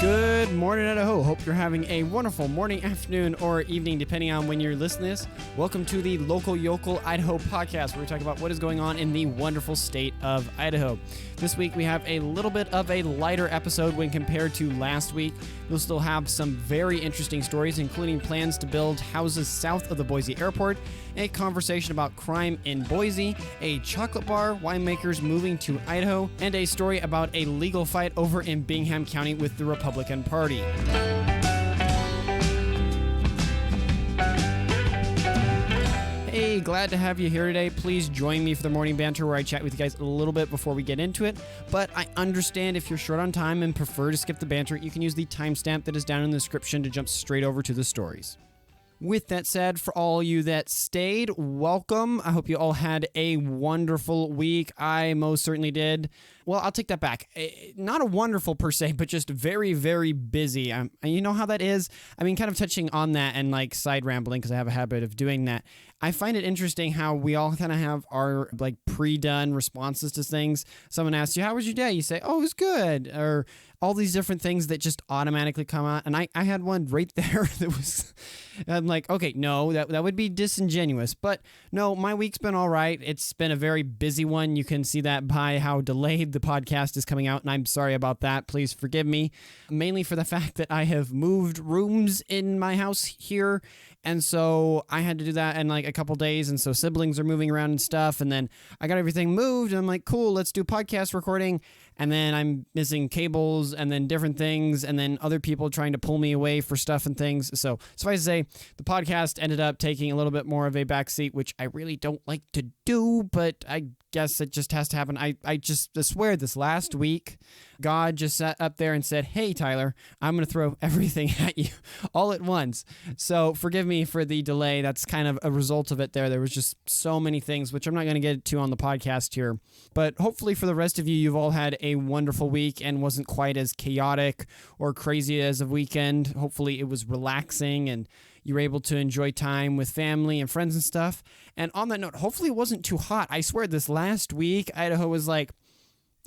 Good morning, Idaho. Hope you're having a wonderful morning, afternoon, or evening, depending on when you're listening to this. Welcome to the Local Yokel Idaho podcast, where we talk about what is going on in the wonderful state of Idaho. This week, we have a little bit of a lighter episode when compared to last week. We'll still have some very interesting stories, including plans to build houses south of the Boise airport, a conversation about crime in Boise, a chocolate bar, winemakers moving to Idaho, and a story about a legal fight over in Bingham County with the Republican Party. Hey, glad to have you here today. Please join me for the morning banter where I chat with you guys a little bit before we get into it. But I understand if you're short on time and prefer to skip the banter, you can use the timestamp that is down in the description to jump straight over to the stories. With that said, for all you that stayed, welcome. I hope you all had a wonderful week. I most certainly did. Well, I'll take that back. Not a wonderful per se, but just very, very busy. You know how that is? I mean, kind of touching on that and like side rambling because I have a habit of doing that. I find it interesting how we all kind of have our like pre-done responses to things. Someone asks you, how was your day? You say, oh, it was good. Or all these different things that just automatically come out. And I had one right there that was... I'm like, okay, no, that would be disingenuous. But no, my week's been all right. It's been a very busy one. You can see that by how delayed the podcast is coming out, and I'm sorry about that. Please forgive me. Mainly for the fact that I have moved rooms in my house here, and so I had to do that in like a couple days, and so siblings are moving around and stuff, and then I got everything moved, and I'm like, cool, let's do podcast recording, and then I'm missing cables, and then different things, and then other people trying to pull me away for stuff and things. So suffice to say, the podcast ended up taking a little bit more of a backseat, which I really don't like to do, but I guess it just has to happen. I swear this last week, God just sat up there and said, hey, Tyler, I'm going to throw everything at you all at once. So forgive me for the delay. That's kind of a result of it there. There was just so many things, which I'm not going to get to on the podcast here. But hopefully for the rest of you, you've all had a wonderful week and wasn't quite as chaotic or crazy as a weekend. Hopefully it was relaxing and you were able to enjoy time with family and friends and stuff. And on that note, hopefully it wasn't too hot. I swear this last week, Idaho was like,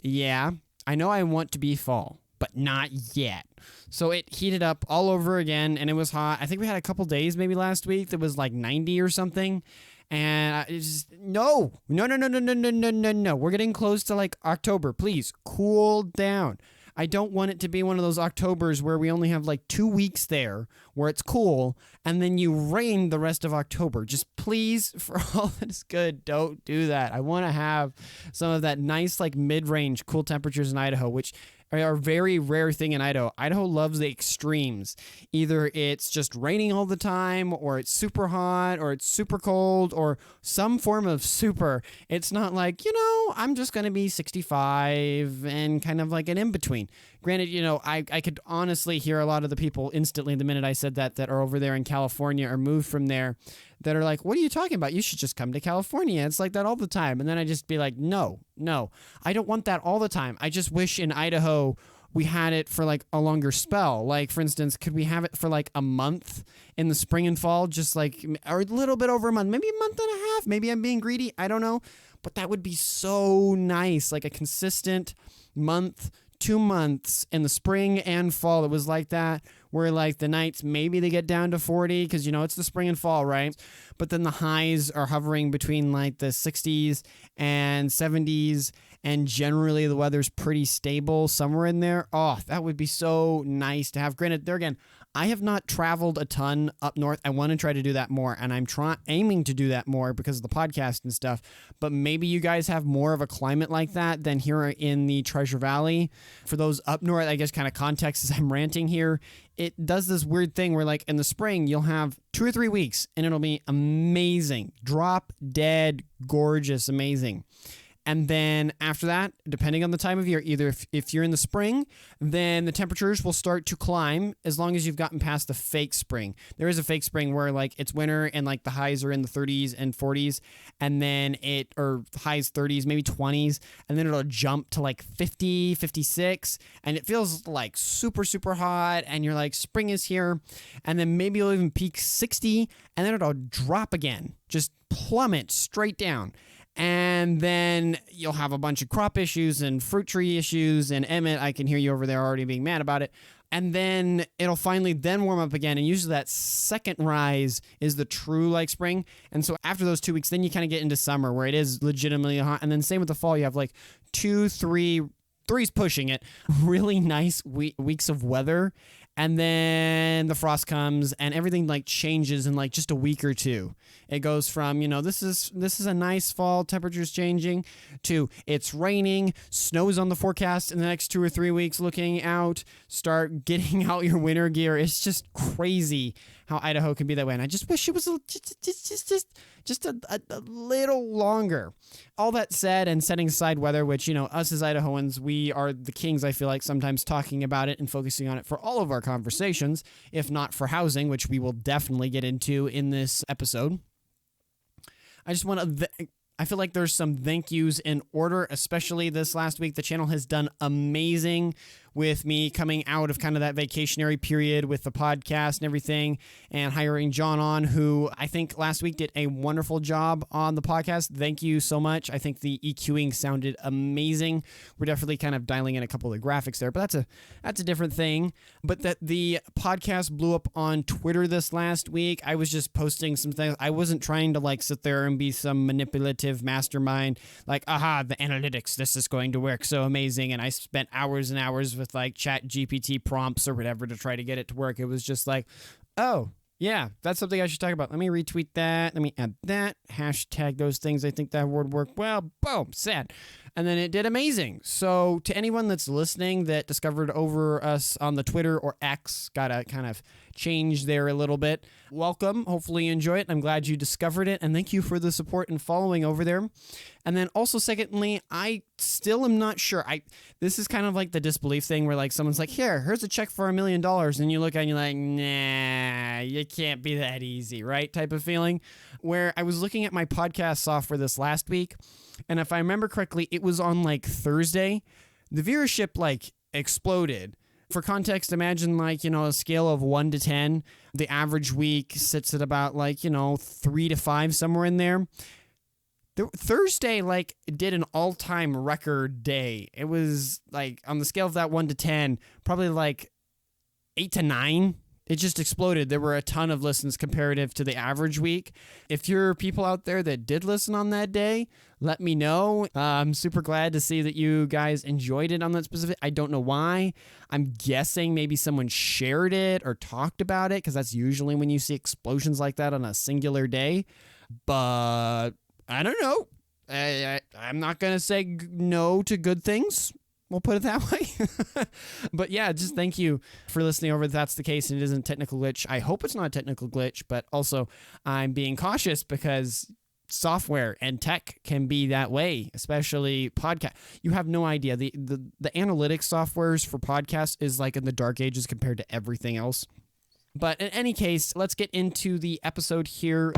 yeah, I know I want to be fall, but not yet. So it heated up all over again, and it was hot. I think we had a couple days maybe last week that was like 90 or something. And it's just, no. We're getting close to like October. Please cool down. I don't want it to be one of those Octobers where we only have like 2 weeks there where it's cool and then you rain the rest of October. Just please, for all that is good, don't do that. I want to have some of that nice like mid-range cool temperatures in Idaho, which are a very rare thing in Idaho. Idaho loves the extremes. Either it's just raining all the time, or it's super hot, or it's super cold, or some form of super. It's not like, I'm just going to be 65 and kind of like an in-between. Granted, I could honestly hear a lot of the people instantly the minute I said that are over there in California or moved from there that are like, what are you talking about? You should just come to California. It's like that all the time. And then I just be like, no, I don't want that all the time. I just wish in Idaho we had it for like a longer spell. Like, for instance, could we have it for like a month in the spring and fall? Just like, or a little bit over a month, maybe a month and a half. Maybe I'm being greedy. I don't know. But that would be so nice. Like a consistent month, 2 months in the spring and fall. It was like that, where like the nights, maybe they get down to 40 because, it's the spring and fall, right? But then the highs are hovering between like the 60s and 70s, and generally the weather's pretty stable somewhere in there. Oh, that would be so nice to have. Granted, there again, I have not traveled a ton up north. I want to try to do that more, and I'm aiming to do that more because of the podcast and stuff. But maybe you guys have more of a climate like that than here in the Treasure Valley. For those up north, I guess kind of context as I'm ranting here, it does this weird thing where like in the spring, you'll have 2 or 3 weeks and it'll be amazing. Drop dead, gorgeous, amazing. And then after that, depending on the time of year, either if you're in the spring, then the temperatures will start to climb as long as you've gotten past the fake spring. There is a fake spring where like it's winter and like the highs are in the 30s and 40s, and then or highs 30s, maybe 20s, and then it'll jump to like 50, 56, and it feels like super, super hot, and you're like, spring is here, and then maybe you'll even peak 60, and then it'll drop again, just plummet straight down. And then you'll have a bunch of crop issues and fruit tree issues. And Emmett, I can hear you over there already being mad about it. And then it'll finally then warm up again. And usually that second rise is the true like spring. And so after those 2 weeks, then you kind of get into summer where it is legitimately hot. And then same with the fall, you have like 2, 3, three's pushing it, really nice weeks of weather. And then the frost comes and everything like changes in like just a week or two. It goes from, this is a nice fall, temperatures changing, to it's raining, snow's on the forecast in the next 2 or 3 weeks. Looking out, start getting out your winter gear. It's just crazy how Idaho can be that way. And I just wish it was just a little longer. All that said, and setting aside weather, which, us as Idahoans, we are the kings, I feel like, sometimes talking about it and focusing on it for all of our conversations, if not for housing, which we will definitely get into in this episode. I just want to... I feel like there's some thank yous in order, especially this last week. The channel has done amazing with me coming out of kind of that vacationary period with the podcast and everything, and hiring John on, who I think last week did a wonderful job on the podcast. Thank you so much. I think the EQing sounded amazing. We're definitely kind of dialing in a couple of the graphics there, but that's a different thing. But that the podcast blew up on Twitter this last week. I was just posting some things. I wasn't trying to like sit there and be some manipulative mastermind, like, aha, the analytics, this is going to work so amazing. And I spent hours and hours with like chat GPT prompts or whatever to try to get it to work. It was just like, oh yeah, that's something I should talk about. Let me retweet that. Let me add that. Hashtag those things. I think that would work well. Boom, sad. And then it did amazing. So to anyone that's listening that discovered over us on the Twitter or X, gotta kind of change there a little bit, welcome. Hopefully you enjoy it. I'm glad you discovered it. And thank you for the support and following over there. And then also, secondly, I still am not sure. This is kind of like the disbelief thing where like someone's like, here's a check for $1 million. And you look and you're like, nah, you can't be that easy, right? Type of feeling. Where I was looking at my podcast software this last week, and if I remember correctly, it was on like Thursday. The viewership like exploded. For context, imagine like, a scale of 1 to 10. The average week sits at about like, 3 to 5, somewhere in there. Thursday like did an all-time record day. It was like on the scale of that 1 to 10, probably like 8 to 9. It just exploded. There were a ton of listens comparative to the average week. If you're people out there that did listen on that day, let me know. I'm super glad to see that you guys enjoyed it on that specific. I don't know why. I'm guessing maybe someone shared it or talked about it, because that's usually when you see explosions like that on a singular day. But I don't know. I'm not going to say no to good things. We'll put it that way. But yeah, just thank you for listening over if that's the case and it isn't a technical glitch. I hope it's not a technical glitch, but also I'm being cautious because software and tech can be that way, especially podcast. You have no idea. The analytics softwares for podcasts is like in the dark ages compared to everything else. But in any case, let's get into the episode here.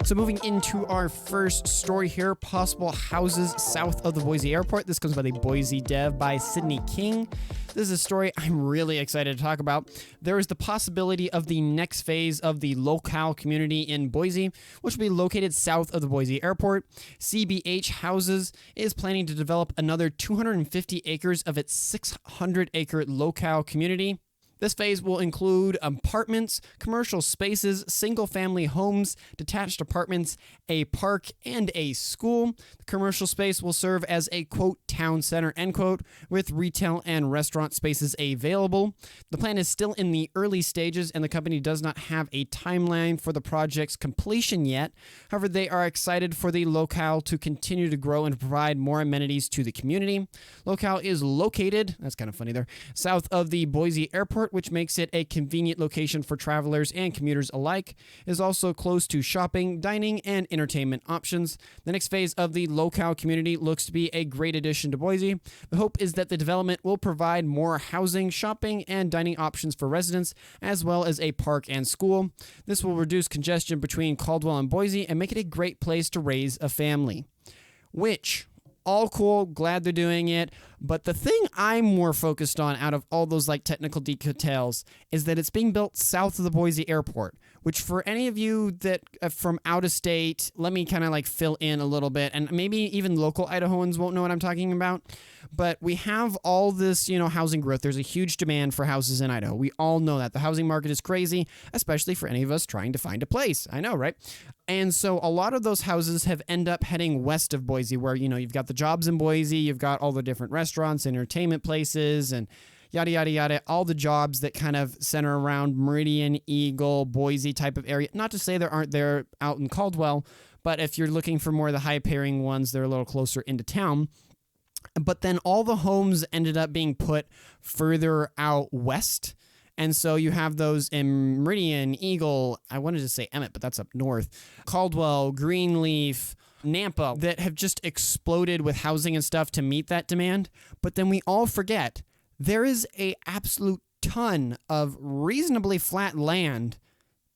So moving into our first story here, possible houses south of the Boise airport. This comes by the Boise Dev by Sydney King. This is a story I'm really excited to talk about. There is the possibility of the next phase of the locale community in Boise, which will be located south of the Boise airport. CBH Houses is planning to develop another 250 acres of its 600-acre locale community. This phase will include apartments, commercial spaces, single-family homes, detached apartments, a park, and a school. The commercial space will serve as a, quote, town center, end quote, with retail and restaurant spaces available. The plan is still in the early stages, and the company does not have a timeline for the project's completion yet. However, they are excited for the locale to continue to grow and provide more amenities to the community. Locale is located, that's kind of funny there, south of the Boise airport, which makes it a convenient location for travelers and commuters alike. It is also close to shopping, dining, and entertainment options. The next phase of the locale community looks to be a great addition to Boise. The hope is that the development will provide more housing, shopping, and dining options for residents, as well as a park and school. This will reduce congestion between Caldwell and Boise and make it a great place to raise a family. which all cool, glad they're doing it. But the thing I'm more focused on out of all those like technical details is that it's being built south of the Boise airport, which for any of you that from out of state, let me kind of like fill in a little bit, and maybe even local Idahoans won't know what I'm talking about. But we have all this, housing growth. There's a huge demand for houses in Idaho. We all know that. The housing market is crazy, especially for any of us trying to find a place. I know, right? And so a lot of those houses have end up heading west of Boise, where, you've got the jobs in Boise, you've got all the different restaurants, entertainment places, and yada, yada, yada, all the jobs that kind of center around Meridian, Eagle, Boise type of area. Not to say there aren't there out in Caldwell, but if you're looking for more of the high-paying ones, they're a little closer into town. But then all the homes ended up being put further out west. And so you have those in Meridian, Eagle, I wanted to say Emmett, but that's up north, Caldwell, Greenleaf, Nampa, that have just exploded with housing and stuff to meet that demand. But then we all forget there is a absolute ton of reasonably flat land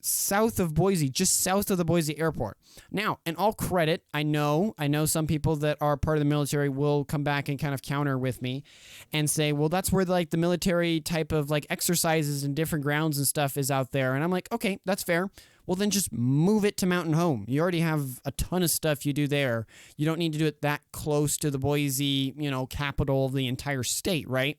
south of Boise, just south of the Boise airport. Now, in all credit, I know some people that are part of the military will come back and kind of counter with me and say, well, that's where like the military type of like exercises and different grounds and stuff is out there. And I'm like, okay, that's fair. Well, then just move it to Mountain Home. You already have a ton of stuff you do there. You don't need to do it that close to the Boise, capital of the entire state, right?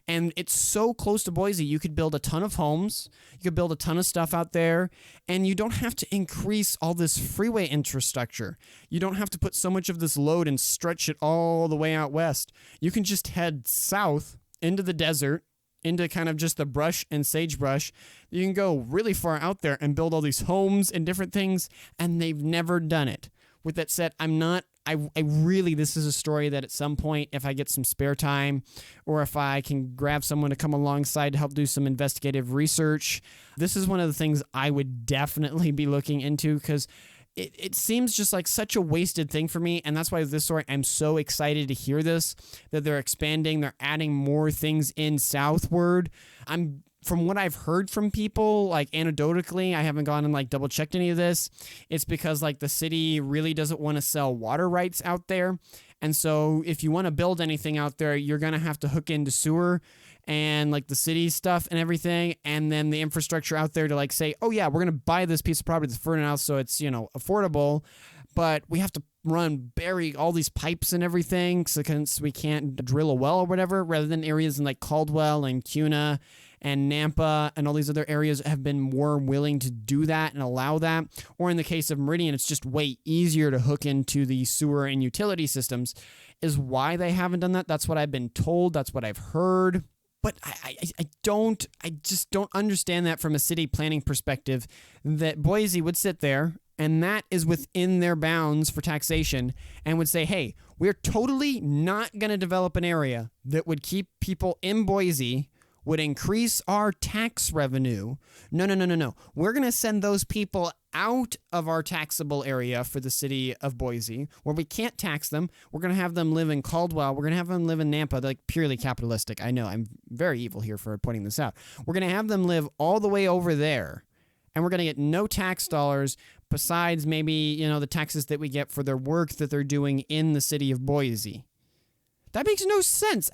And it's so close to Boise, you could build a ton of homes. You could build a ton of stuff out there, and you don't have to increase all this freeway infrastructure. You don't have to put so much of this load and stretch it all the way out west. You can just head south into the desert, into kind of just the brush and sagebrush. You can go really far out there and build all these homes and different things, and they've never done it. With that said, I really, this is a story that at some point, if I get some spare time, or if I can grab someone to come alongside to help do some investigative research, this is one of the things I would definitely be looking into, because it seems just like such a wasted thing for me. And that's why this story, I'm so excited to hear this, that they're expanding, they're adding more things in southward. From what I've heard from people, like anecdotally, I haven't gone and like double checked any of this. It's because like the city really doesn't want to sell water rights out there. And so if you want to build anything out there, you're going to have to hook into sewer and like the city stuff and everything. And then the infrastructure out there to like say, oh yeah, we're going to buy this piece of property that's further out so it's, affordable. But we have to bury all these pipes and everything so we can't drill a well or whatever, rather than areas in like Caldwell and Kuna and Nampa and all these other areas have been more willing to do that and allow that. Or in the case of Meridian, it's just way easier to hook into the sewer and utility systems, is why they haven't done that. That's what I've been told. That's what I've heard. But I just don't understand that from a city planning perspective, that Boise would sit there, and that is within their bounds for taxation, and would say, hey, we're totally not going to develop an area that would keep people in Boise, would increase our tax revenue. No. We're going to send those people out of our taxable area for the city of Boise, where we can't tax them. We're going to have them live in Caldwell. We're going to have them live in Nampa. They're like purely capitalistic. I know, I'm very evil here for pointing this out. We're going to have them live all the way over there, and we're going to get no tax dollars besides maybe, the taxes that we get for their work that they're doing in the city of Boise. That makes no sense.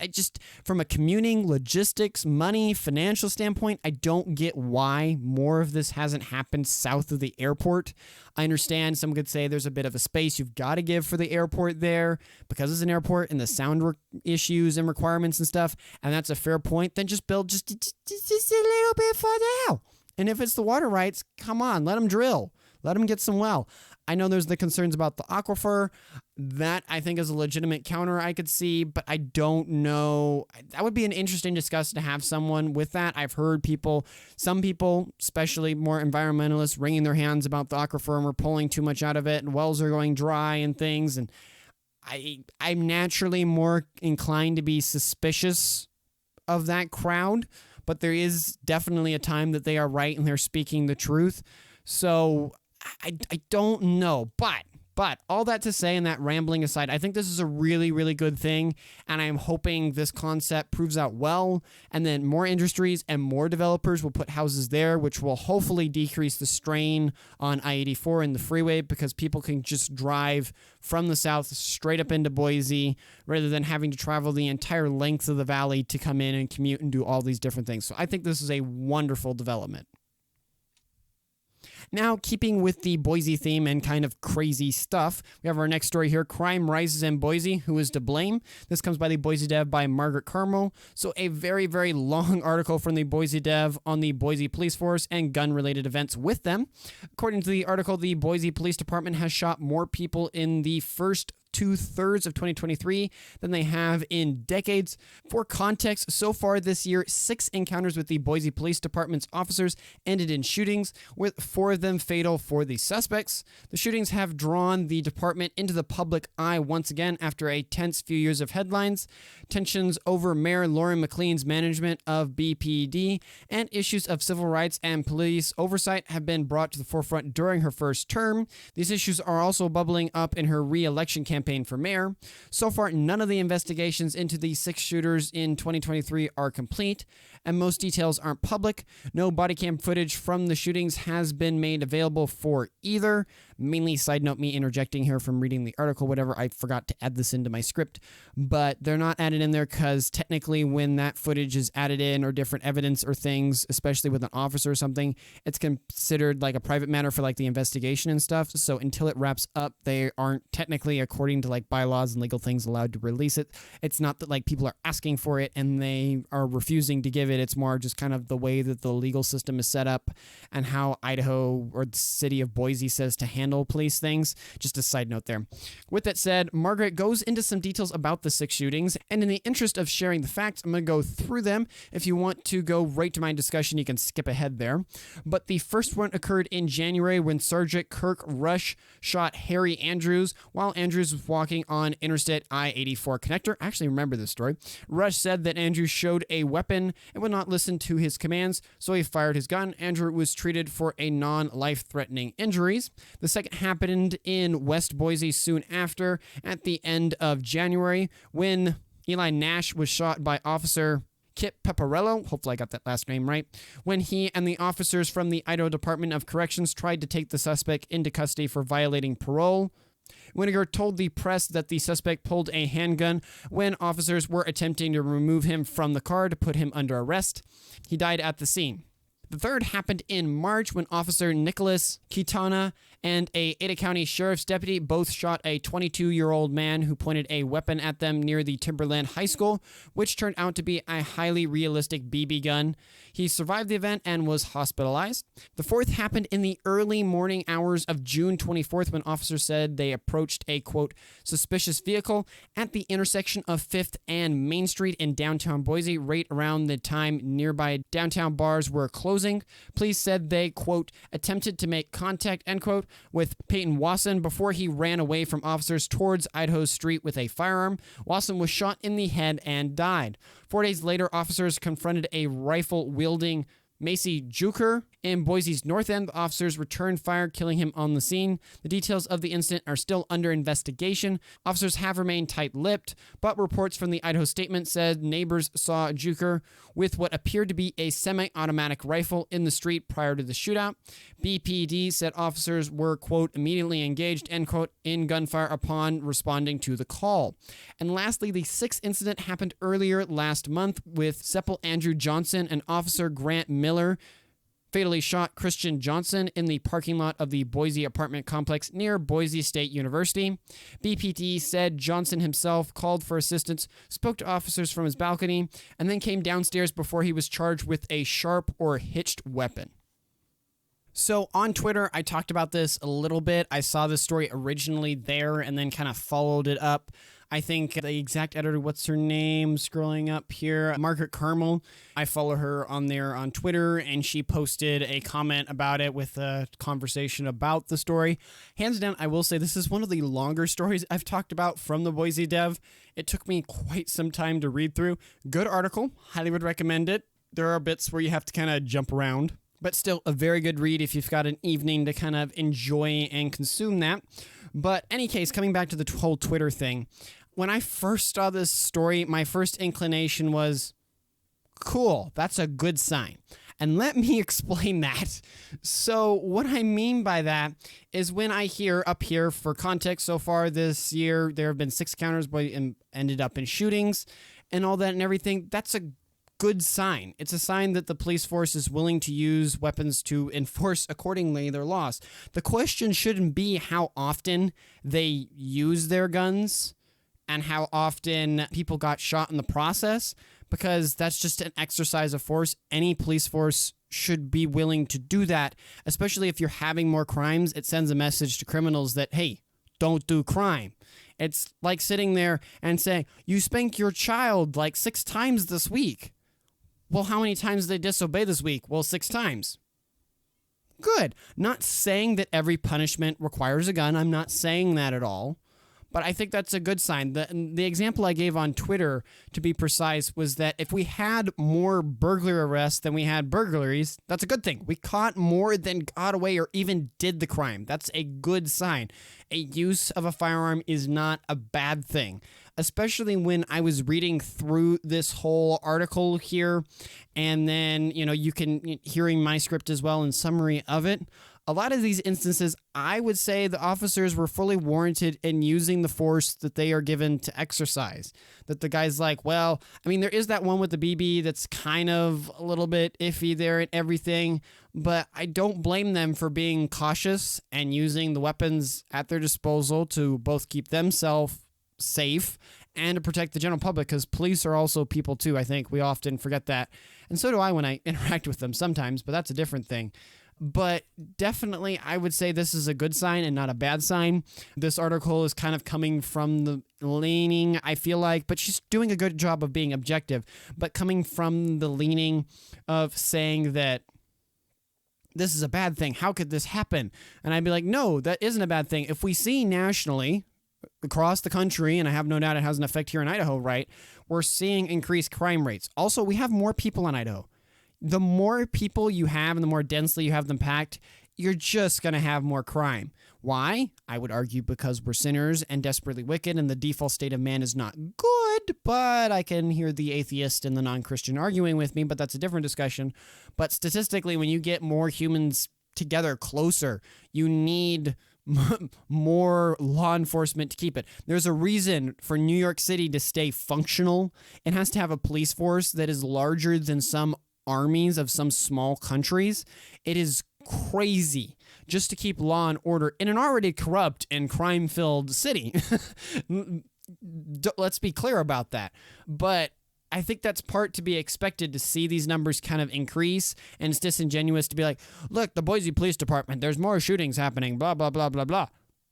From a commuting, logistics, money, financial standpoint, I don't get why more of this hasn't happened south of the airport. I understand some could say there's a bit of a space you've got to give for the airport there because it's an airport and the sound issues and requirements and stuff, and that's a fair point. Then just build just a little bit farther out. And if it's the water rights, come on, let them drill. Let them get some well. I know there's the concerns about the aquifer. That, I think, is a legitimate counter I could see, but I don't know. That would be an interesting discussion to have someone with that. I've heard some people, especially more environmentalists, wringing their hands about the aquifer and we're pulling too much out of it and wells are going dry and things. And I'm naturally more inclined to be suspicious of that crowd, but there is definitely a time that they are right and they're speaking the truth. So I don't know, but But all that to say, and that rambling aside, I think this is a really, really good thing, and I'm hoping this concept proves out well, and then more industries and more developers will put houses there, which will hopefully decrease the strain on I-84 and the freeway, because people can just drive from the south straight up into Boise rather than having to travel the entire length of the valley to come in and commute and do all these different things. So I think this is a wonderful development. Now, keeping with the Boise theme and kind of crazy stuff, we have our next story here. Crime rises in Boise. Who is to blame? This comes by the Boise Dev by Margaret Carmel. So a very, very long article from the Boise Dev on the Boise Police Force and gun-related events with them. According to the article, the Boise Police Department has shot more people in the first 2/3 of 2023 than they have in decades. For context, so far this year, 6 encounters with the Boise Police Department's officers ended in shootings, with 4 of them fatal for the suspects. The shootings have drawn the department into the public eye once again after a tense few years of headlines. Tensions over Mayor Lauren McLean's management of BPD and issues of civil rights and police oversight have been brought to the forefront during her first term. These issues are also bubbling up in her re-election campaign for mayor. So far, none of the investigations into the 6 shooters in 2023 are complete, and most details aren't public. No body cam footage from the shootings has been made available for either. Mainly, side note, me interjecting here from reading the article, whatever. I forgot to add this into my script, but they're not added in there because technically when that footage is added in or different evidence or things, especially with an officer or something, it's considered like a private matter for like the investigation and stuff. So until it wraps up, they aren't technically, according to like bylaws and legal things, allowed to release it. It's not that like people are asking for it and they are refusing to give it. It's more just kind of the way that the legal system is set up and how Idaho or the city of Boise says to handle police things. Just a side note there. With that said, Margaret goes into some details about the 6 shootings, and in the interest of sharing the facts, I'm going to go through them. If you want to go right to my discussion, you can skip ahead there. But the first one occurred in January when Sergeant Kirk Rush shot Harry Andrews while Andrews was walking on Interstate I-84 connector. I actually remember this story. Rush said that Andrews showed a weapon and would not listen to his commands, so he fired his gun. Andrew was treated for a non-life-threatening injuries. The second happened in West Boise soon after, at the end of January, when Eli Nash was shot by Officer Kip Pepparello, hopefully I got that last name right, when he and the officers from the Idaho Department of Corrections tried to take the suspect into custody for violating parole. Winnegar told the press that the suspect pulled a handgun when officers were attempting to remove him from the car to put him under arrest. He died at the scene. The third happened in March when Officer Nicholas Kitana and a Ada County Sheriff's deputy both shot a 22-year-old man who pointed a weapon at them near the Timberland High School, which turned out to be a highly realistic BB gun. He survived the event and was hospitalized. The fourth happened in the early morning hours of June 24th when officers said they approached a, quote, suspicious vehicle at the intersection of 5th and Main Street in downtown Boise, right around the time nearby downtown bars were closing. Police said they, quote, attempted to make contact, end quote, with Peyton Wasson before he ran away from officers towards Idaho Street with a firearm. Wasson was shot in the head and died. 4 days later, officers confronted a rifle-wielding Macy Juker in Boise's north end. The officers returned fire, killing him on the scene. The details of the incident are still under investigation. Officers have remained tight-lipped, but reports from the Idaho statement said neighbors saw Juker with what appeared to be a semi-automatic rifle in the street prior to the shootout. BPD said officers were, quote, immediately engaged, end quote, in gunfire upon responding to the call. And lastly, the 6th incident happened earlier last month with Seppel Andrew Johnson and Officer Grant Miller fatally shot Christian Johnson in the parking lot of the Boise apartment complex near Boise State University. BPD said Johnson himself called for assistance, spoke to officers from his balcony, and then came downstairs before he was charged with a sharp or hitched weapon. So on Twitter, I talked about this a little bit. I saw this story originally there and then kind of followed it up. I think the exact editor, what's her name, scrolling up here, Margaret Carmel. I follow her on there on Twitter, and she posted a comment about it with a conversation about the story. Hands down, I will say this is one of the longer stories I've talked about from the Boise Dev. It took me quite some time to read through. Good article. Highly would recommend it. There are bits where you have to kind of jump around, but still a very good read if you've got an evening to kind of enjoy and consume that. But any case, coming back to the whole Twitter thing, when I first saw this story, my first inclination was, cool, that's a good sign. And let me explain that. So what I mean by that is when I hear up here, for context, so far this year, there have been 6 encounters but ended up in shootings and all that and everything. That's a good sign. It's a sign that the police force is willing to use weapons to enforce accordingly their laws. The question shouldn't be how often they use their guns and how often people got shot in the process, because that's just an exercise of force. Any police force should be willing to do that, especially if you're having more crimes. It sends a message to criminals that, hey, don't do crime. It's like sitting there and saying, you spanked your child like 6 times this week. Well, how many times did they disobey this week? Well, 6 times. Good. Not saying that every punishment requires a gun. I'm not saying that at all. But I think that's a good sign. The example I gave on Twitter, to be precise, was that if we had more burglar arrests than we had burglaries, that's a good thing. We caught more than got away or even did the crime. That's a good sign. A use of a firearm is not a bad thing, especially when I was reading through this whole article here, and then, you can hearing my script as well and summary of it. A lot of these instances, I would say the officers were fully warranted in using the force that they are given to exercise. That the guy's like, well, I mean, there is that one with the BB that's kind of a little bit iffy there and everything, but I don't blame them for being cautious and using the weapons at their disposal to both keep themselves safe and to protect the general public, because police are also people too. I think we often forget that. And so do I when I interact with them sometimes, but that's a different thing. But definitely, I would say this is a good sign and not a bad sign. This article is kind of coming from the leaning, I feel like, but she's doing a good job of being objective, but coming from the leaning of saying that this is a bad thing. How could this happen? And I'd be like, no, that isn't a bad thing. If we see nationally across the country, and I have no doubt it has an effect here in Idaho, right? We're seeing increased crime rates. Also, we have more people in Idaho. The more people you have and the more densely you have them packed, you're just going to have more crime. Why? I would argue because we're sinners and desperately wicked, and the default state of man is not good, but I can hear the atheist and the non-Christian arguing with me, but that's a different discussion. But statistically, when you get more humans together closer, you need more law enforcement to keep it. There's a reason for New York City to stay functional. It has to have a police force that is larger than some armies of some small countries. It is crazy just to keep law and order in an already corrupt and crime-filled city. Let's be clear about that. But I think that's part to be expected, to see these numbers kind of increase, and it's disingenuous to be like, look, the Boise Police Department, there's more shootings happening, blah, blah, blah, blah, blah.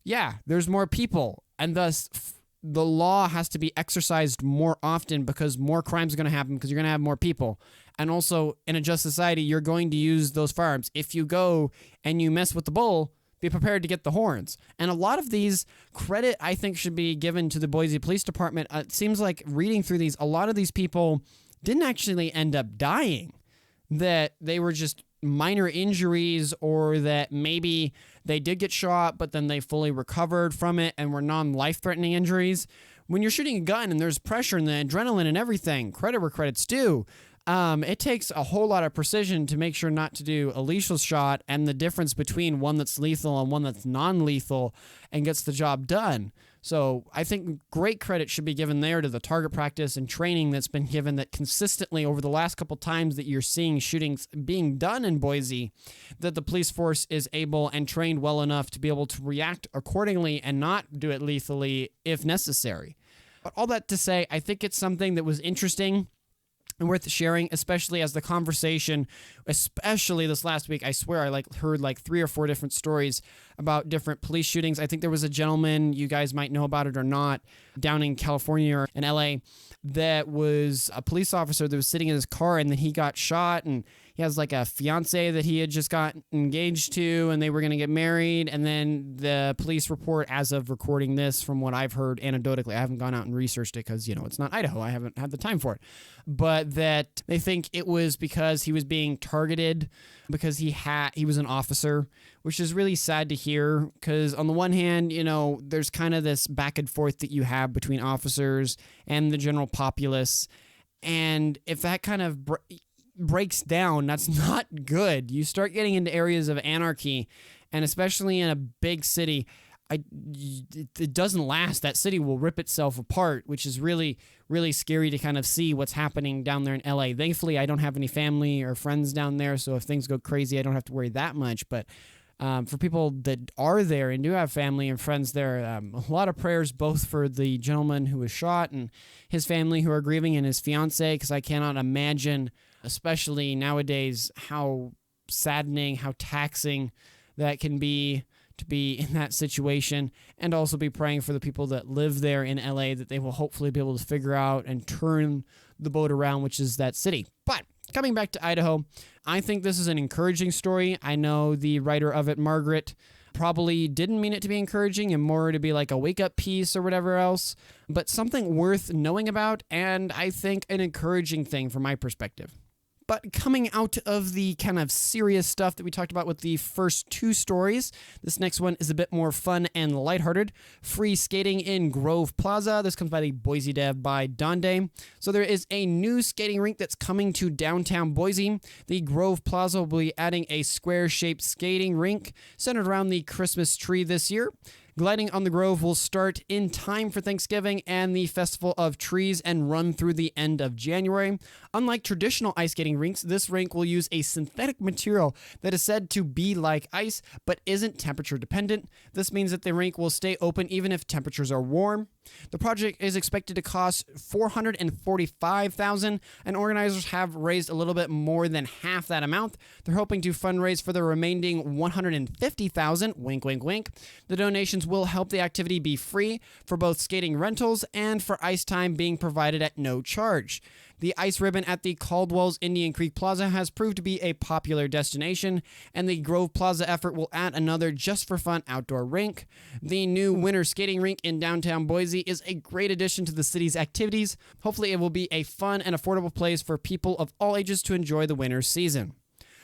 Yeah, there's more people, and thus the law has to be exercised more often because more crimes are going to happen because you're going to have more people. And also, in a just society, you're going to use those firearms. If you go and you mess with the bull, be prepared to get the horns. And a lot of these, credit, I think, should be given to the Boise Police Department. It seems like reading through these, a lot of these people didn't actually end up dying. That they were just minor injuries, or that maybe they did get shot, but then they fully recovered from it and were non-life-threatening injuries. When you're shooting a gun and there's pressure and the adrenaline and everything, credit where credit's due. It takes a whole lot of precision to make sure not to do a lethal shot, and the difference between one that's lethal and one that's non-lethal and gets the job done. So I think great credit should be given there to the target practice and training that's been given, that consistently over the last couple times that you're seeing shootings being done in Boise, that the police force is able and trained well enough to be able to react accordingly and not do it lethally if necessary. But all that to say, I think it's something that was interesting and worth sharing, especially as the conversation, especially this last week, I swear I heard 3 or 4 different stories about different police shootings. I think there was a gentleman, you guys might know about it or not, down in California or in LA, that was a police officer that was sitting in his car, and then he got shot, and he has like a fiance that he had just got engaged to, and they were going to get married. And then the police report, as of recording this, from what I've heard anecdotally, I haven't gone out and researched it because, it's not Idaho. I haven't had the time for it. But that they think it was because he was being targeted because he was an officer, which is really sad to hear because on the one hand, there's kind of this back and forth that you have between officers and the general populace. And if that kind of breaks down, that's not good. You start getting into areas of anarchy, and especially in a big city, it doesn't last. That city will rip itself apart, which is really, really scary to kind of see what's happening down there in LA. Thankfully, I don't have any family or friends down there, so if things go crazy, I don't have to worry that much. But for people that are there and do have family and friends there, a lot of prayers both for the gentleman who was shot and his family who are grieving, and his fiance, because I cannot imagine, especially nowadays, how saddening, how taxing that can be to be in that situation, and also be praying for the people that live there in LA that they will hopefully be able to figure out and turn the boat around, which is that city. But coming back to Idaho, I think this is an encouraging story. I know the writer of it, Margaret, probably didn't mean it to be encouraging and more to be like a wake-up piece or whatever else, but something worth knowing about, and I think an encouraging thing from my perspective. But coming out of the kind of serious stuff that we talked about with the first two stories, this next one is a bit more fun and lighthearted. Free skating in Grove Plaza. This comes by the Boise dev by Donde. So there is a new skating rink that's coming to downtown Boise. The Grove Plaza will be adding a square-shaped skating rink centered around the Christmas tree this year. Gliding on the Grove will start in time for Thanksgiving and the Festival of Trees and run through the end of January. Unlike traditional ice skating rinks, this rink will use a synthetic material that is said to be like ice, but isn't temperature dependent. This means that the rink will stay open even if temperatures are warm. The project is expected to cost $445,000, and organizers have raised a little bit more than half that amount. They're hoping to fundraise for the remaining $150,000. Wink, wink, wink. The donations will help the activity be free for both skating rentals and for ice time being provided at no charge. The ice ribbon at the Caldwell's Indian Creek Plaza has proved to be a popular destination, and the Grove Plaza effort will add another just-for-fun outdoor rink. The new winter skating rink in downtown Boise is a great addition to the city's activities. Hopefully, it will be a fun and affordable place for people of all ages to enjoy the winter season.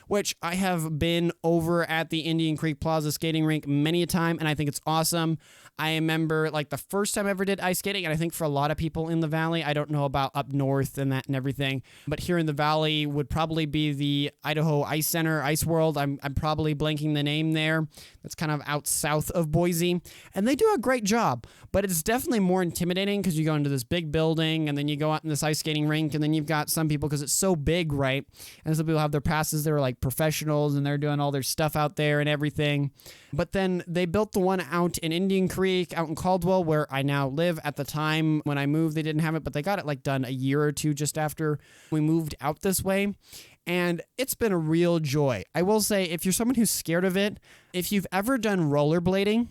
Which I have been over at the Indian Creek Plaza skating rink many a time, and I think it's awesome. I remember like the first time I ever did ice skating, and I think for a lot of people in the valley, I don't know about up north and that and everything, but here in the valley would probably be the Idaho Ice Center, Ice World. I'm probably blanking the name there. That's kind of out south of Boise, and they do a great job, but it's definitely more intimidating because you go into this big building, and then you go out in this ice skating rink, and then you've got some people, because it's so big, right? And some people have their passes that are like professionals, and they're doing all their stuff out there and everything. But then they built the one out in Indian Creek, out in Caldwell, where I now live. At the time when I moved, they didn't have it, but they got it like done a year or two just after we moved out this way. And it's been a real joy. I will say, if you're someone who's scared of it, if you've ever done rollerblading,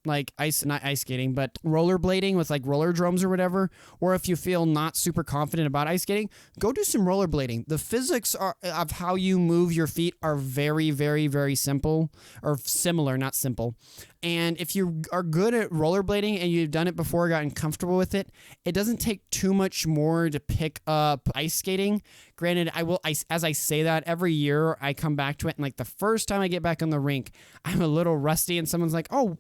like not ice skating, but rollerblading with like roller drums or whatever, or if you feel not super confident about ice skating, go do some rollerblading. The physics of how you move your feet are very, very, very simple, or similar, not simple. And if you are good at rollerblading and you've done it before, gotten comfortable with it, it doesn't take too much more to pick up ice skating. Granted, as I say that, every year I come back to it, and like the first time I get back on the rink, I'm a little rusty, and someone's like, "Oh,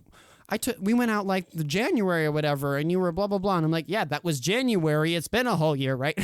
we went out like the January or whatever, and you were blah, blah, blah." And I'm like, yeah, that was January. It's been a whole year, right?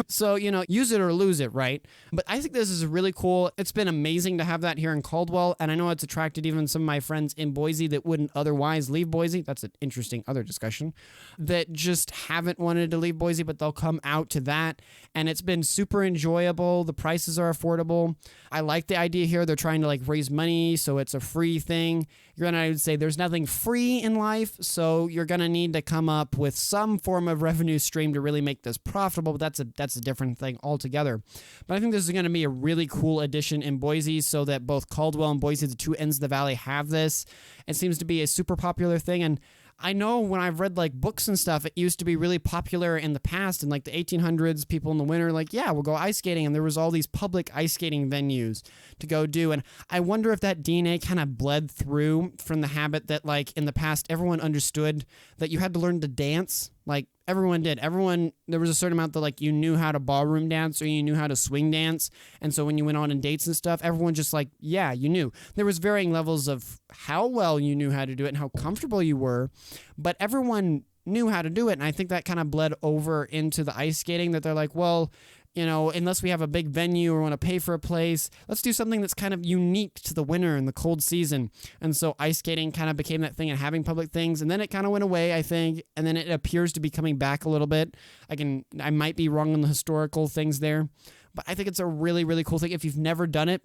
So, use it or lose it, right? But I think this is really cool. It's been amazing to have that here in Caldwell. And I know it's attracted even some of my friends in Boise that wouldn't otherwise leave Boise. That's an interesting other discussion, that just haven't wanted to leave Boise, but they'll come out to that. And it's been super enjoyable. The prices are affordable. I like the idea here. They're trying to like raise money, so it's a free thing. I would say there's nothing free in life, so you're going to need to come up with some form of revenue stream to really make this profitable, but that's a different thing altogether. But I think this is going to be a really cool addition in Boise, so that both Caldwell and Boise, the two ends of the valley, have this. It seems to be a super popular thing, and I know when I've read like books and stuff, it used to be really popular in the past in like the 1800s, people in the winter, like, yeah, we'll go ice skating. And there was all these public ice skating venues to go do. And I wonder if that DNA kind of bled through from the habit that like in the past, everyone understood that you had to learn to dance. Like everyone did. There was a certain amount that like you knew how to ballroom dance or you knew how to swing dance. And so when you went on dates and stuff, everyone just like, yeah, you knew. There was varying levels of how well you knew how to do it and how comfortable you were, but everyone knew how to do it. And I think that kind of bled over into the ice skating, that they're like, well, unless we have a big venue or want to pay for a place, let's do something that's kind of unique to the winter and the cold season. And so ice skating kind of became that thing and having public things. And then it kind of went away, I think. And then it appears to be coming back a little bit. I might be wrong on the historical things there, but I think it's a really, really cool thing. If you've never done it,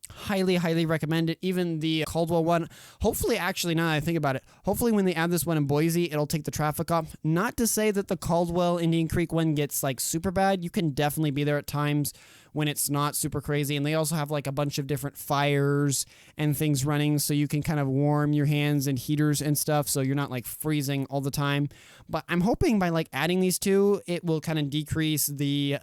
highly, highly recommend it. Even the Caldwell one, hopefully, actually, now that I think about it, hopefully when they add this one in Boise, it'll take the traffic off. Not to say that the Caldwell Indian Creek one gets like super bad. You can definitely be there at times when it's not super crazy. And they also have like a bunch of different fires and things running, so you can kind of warm your hands and heaters and stuff, so you're not like freezing all the time. But I'm hoping by like adding these two, it will kind of decrease the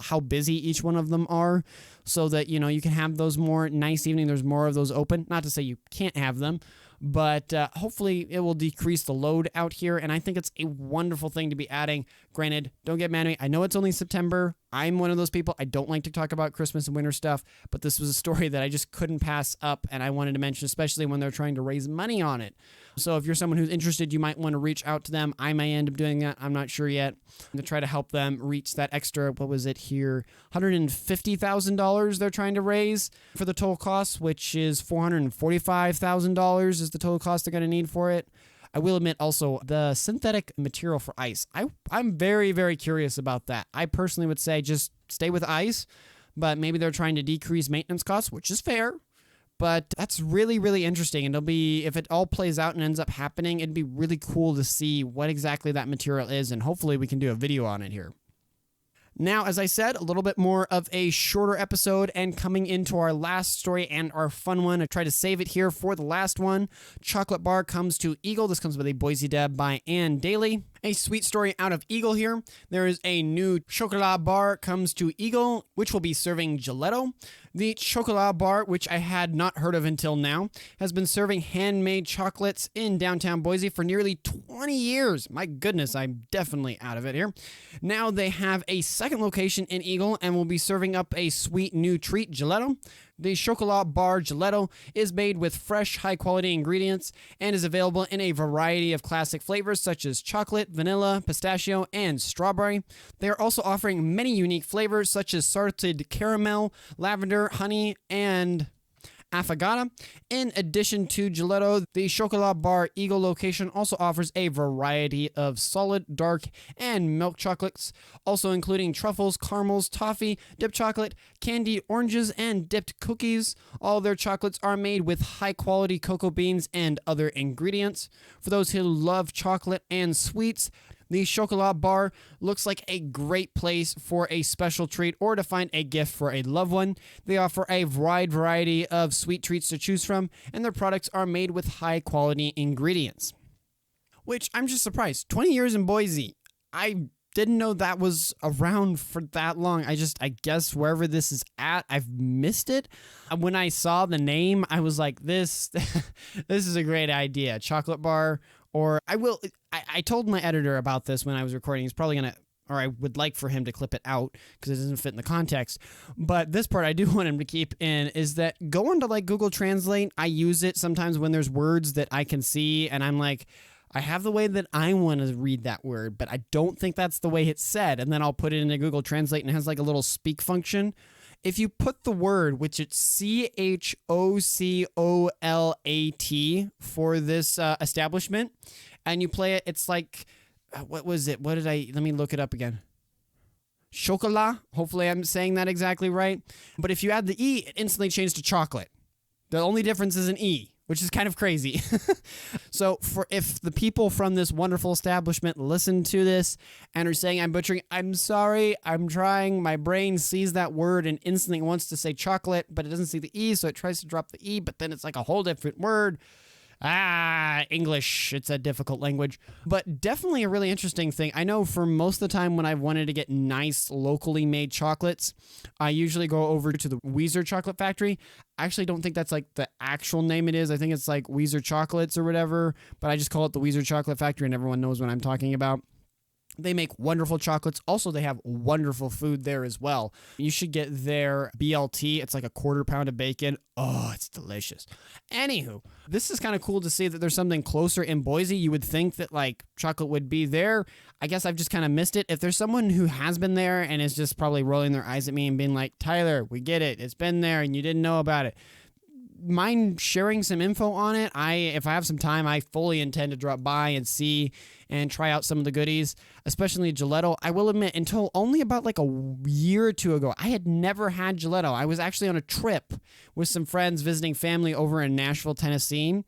how busy each one of them are, so that you can have those more nice evening. There's more of those open. Not to say you can't have them, but hopefully it will decrease the load out here. And I think it's a wonderful thing to be adding. Granted, don't get mad at me. I know it's only September. I'm one of those people. I don't like to talk about Christmas and winter stuff, but this was a story that I just couldn't pass up, and I wanted to mention, especially when they're trying to raise money on it. So if you're someone who's interested, you might want to reach out to them. I may end up doing that. I'm not sure yet. To try to help them reach that extra, what was it here, $150,000 they're trying to raise for the total cost, which is $445,000 is the total cost they're going to need for it. I will admit also the synthetic material for ice. I'm very, very curious about that. I personally would say just stay with ice, but maybe they're trying to decrease maintenance costs, which is fair. But that's really, really interesting. And if it all plays out and ends up happening, it'd be really cool to see what exactly that material is. And hopefully we can do a video on it here. Now, as I said, a little bit more of a shorter episode, and coming into our last story and our fun one. I try to save it here for the last one. Chocolate bar comes to Eagle. This comes with a Boise Deb by Ann Daly. A sweet story out of Eagle here. There is a new chocolat bar comes to Eagle, which will be serving gelato. The chocolat bar, which I had not heard of until now, has been serving handmade chocolates in downtown Boise for nearly 20 years. My goodness, I'm definitely out of it here. Now they have a second location in Eagle and will be serving up a sweet new treat, gelato. The chocolat bar gelato is made with fresh, high-quality ingredients and is available in a variety of classic flavors such as chocolate, vanilla, pistachio, and strawberry. They are also offering many unique flavors such as salted caramel, lavender, honey, and affogato. In addition to gelato, the Chocolat Bar Eagle location also offers a variety of solid, dark, and milk chocolates, also including truffles, caramels, toffee, dipped chocolate, candied oranges, and dipped cookies. All their chocolates are made with high-quality cocoa beans and other ingredients. For those who love chocolate and sweets, the Chocolat Bar looks like a great place for a special treat or to find a gift for a loved one. They offer a wide variety of sweet treats to choose from, and their products are made with high-quality ingredients. Which, I'm just surprised. 20 years in Boise. I didn't know that was around for that long. I guess wherever this is at, I've missed it. When I saw the name, I was like, this is a great idea. Chocolate Bar. Or I told my editor about this when I was recording. He's probably going to, or I would like for him to clip it out because it doesn't fit in the context. But this part I do want him to keep in is that go into like Google Translate. I use it sometimes when there's words that I can see and I'm like, I have the way that I want to read that word, but I don't think that's the way it's said. And then I'll put it into Google Translate and it has like a little speak function. If you put the word, which it's CHOCOLAT for this establishment, and you play it, it's like, what was it? Let me look it up again. Chocolat. Hopefully I'm saying that exactly right. But if you add the E, it instantly changes to chocolate. The only difference is an E, which is kind of crazy. So if the people from this wonderful establishment listen to this and are saying I'm butchering, I'm sorry, I'm trying. My brain sees that word and instantly wants to say chocolate, but it doesn't see the E, so it tries to drop the E, but then it's like a whole different word. English. It's a difficult language, but definitely a really interesting thing. I know for most of the time when I've wanted to get nice locally made chocolates, I usually go over to the Weezer Chocolate Factory. I actually don't think that's like the actual name it is. I think it's like Weezer Chocolates or whatever, but I just call it the Weezer Chocolate Factory and everyone knows what I'm talking about. They make wonderful chocolates. Also, they have wonderful food there as well. You should get their BLT. It's like a 1/4 pound of bacon. Oh, it's delicious. Anywho, this is kind of cool to see that there's something closer in Boise. You would think that like chocolate would be there. I guess I've just kind of missed it. If there's someone who has been there and is just probably rolling their eyes at me and being like, Tyler, we get it. It's been there and you didn't know about it. Mind sharing some info on it? If I have some time, I fully intend to drop by and see and try out some of the goodies, especially gelato. I will admit, until only about like a year or two ago, I had never had gelato. I was actually on a trip with some friends visiting family over in Nashville, Tennessee,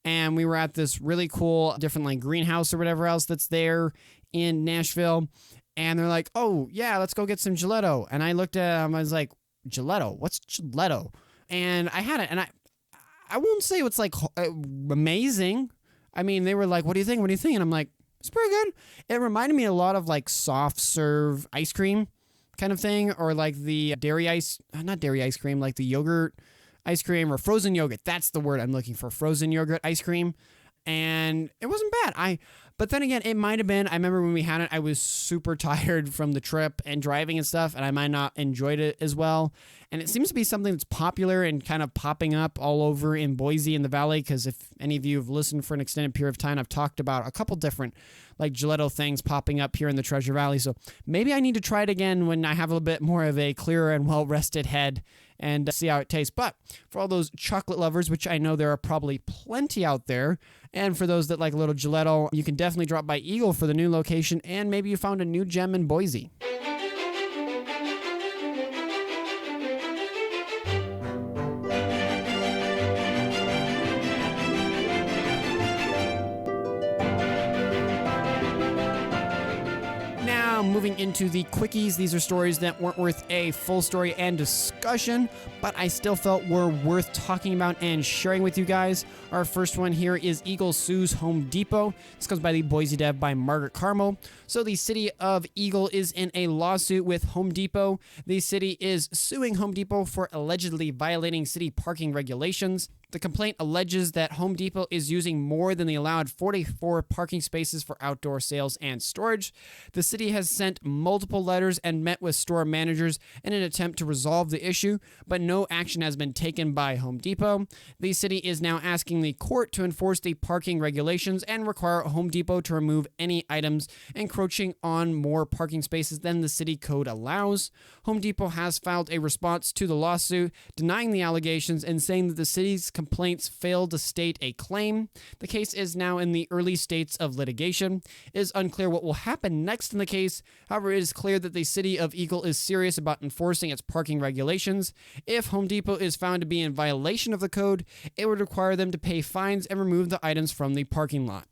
and we were at this really cool different like greenhouse or whatever else that's there in Nashville, and they're like, oh yeah, let's go get some gelato. And I looked at them, I was like, gelato? What's gelato? And I had it, and I won't say it's like amazing. I mean, they were like, what do you think? What do you think? And I'm like, it's pretty good. It reminded me a lot of like soft serve ice cream kind of thing, or like the not dairy ice cream, like the yogurt ice cream or frozen yogurt. That's the word I'm looking for, frozen yogurt ice cream. And it wasn't bad. But then again, it might have been, I remember when we had it, I was super tired from the trip and driving and stuff, and I might not enjoyed it as well. And it seems to be something that's popular and kind of popping up all over in Boise in the Valley, because if any of you have listened for an extended period of time, I've talked about a couple different like gelato things popping up here in the Treasure Valley. So maybe I need to try it again when I have a little bit more of a clearer and well-rested head and see how it tastes. But for all those chocolate lovers, which I know there are probably plenty out there, and for those that like a little gelato, you can definitely drop by Eagle for the new location, and maybe you found a new gem in Boise. Moving into the Quickies, these are stories that weren't worth a full story and discussion, but I still felt were worth talking about and sharing with you guys. Our first one here is Eagle sues Home Depot. This comes by the Boise Dev by Margaret Carmo. So the city of Eagle is in a lawsuit with Home Depot. The city is suing Home Depot for allegedly violating city parking regulations. The complaint alleges that Home Depot is using more than the allowed 44 parking spaces for outdoor sales and storage. The city has sent multiple letters and met with store managers in an attempt to resolve the issue, but no action has been taken by Home Depot. The city is now asking the court to enforce the parking regulations and require Home Depot to remove any items encroaching on more parking spaces than the city code allows. Home Depot has filed a response to the lawsuit, denying the allegations and saying that the city's complaints failed to state a claim. The case is now in the early states of litigation. It is unclear what will happen next in the case. However, it is clear that the city of Eagle is serious about enforcing its parking regulations. If Home Depot is found to be in violation of the code, it would require them to pay fines and remove the items from the parking lot.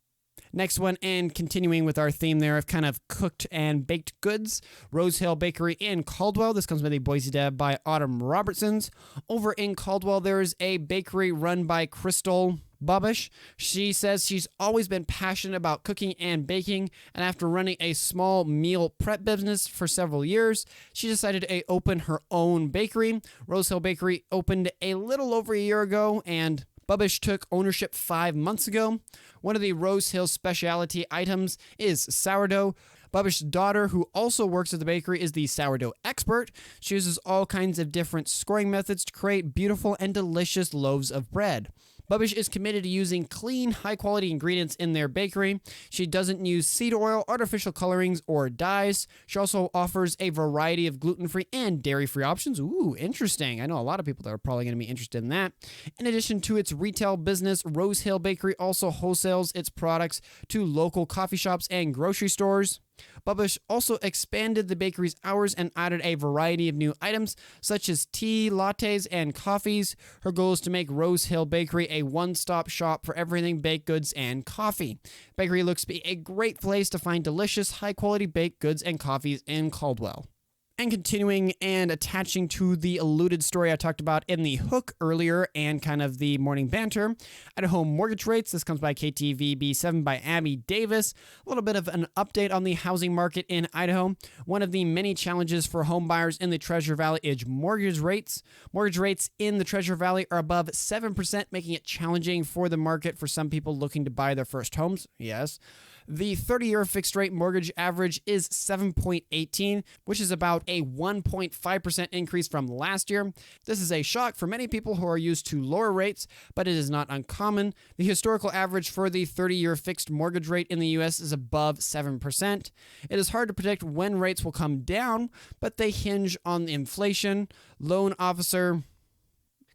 Next one, and continuing with our theme there of kind of cooked and baked goods, Rose Hill Bakery in Caldwell. This comes with a Boise Dev by Autumn Robertsons. Over in Caldwell, there is a bakery run by Crystal Bubish. She says she's always been passionate about cooking and baking, and after running a small meal prep business for several years, she decided to open her own bakery. Rose Hill Bakery opened a little over a year ago, and Bubish took ownership 5 months ago. One of the Rose Hill specialty items is sourdough. Bubish's daughter, who also works at the bakery, is the sourdough expert. She uses all kinds of different scoring methods to create beautiful and delicious loaves of bread. Bubbish is committed to using clean, high-quality ingredients in their bakery. She doesn't use seed oil, artificial colorings, or dyes. She also offers a variety of gluten-free and dairy-free options. Ooh, interesting. I know a lot of people that are probably going to be interested in that. In addition to its retail business, Rose Hill Bakery also wholesales its products to local coffee shops and grocery stores. Bubbish also expanded the bakery's hours and added a variety of new items, such as tea, lattes, and coffees. Her goal is to make Rose Hill Bakery a one-stop shop for everything baked goods and coffee. Bakery looks to be a great place to find delicious, high-quality baked goods and coffees in Caldwell. And continuing and attaching to the alluded story I talked about in the hook earlier and kind of the morning banter, Idaho mortgage rates. This comes by KTVB7 by Abby Davis. A little bit of an update on the housing market in Idaho. One of the many challenges for home buyers in the Treasure Valley is mortgage rates. Mortgage rates in the Treasure Valley are above 7%, making it challenging for the market for some people looking to buy their first homes. Yes. The 30-year fixed-rate mortgage average is 7.18, which is about a 1.5% increase from last year. This is a shock for many people who are used to lower rates, but it is not uncommon. The historical average for the 30-year fixed mortgage rate in the U.S. is above 7%. It is hard to predict when rates will come down, but they hinge on inflation. Loan officer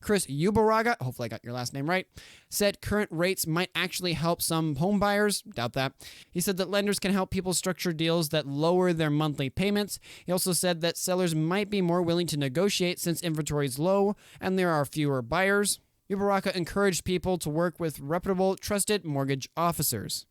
Chris Ubaraga, hopefully I got your last name right, said current rates might actually help some home buyers. Doubt that. He said that lenders can help people structure deals that lower their monthly payments. He also said that sellers might be more willing to negotiate since inventory is low and there are fewer buyers. Ubaraga encouraged people to work with reputable, trusted mortgage officers.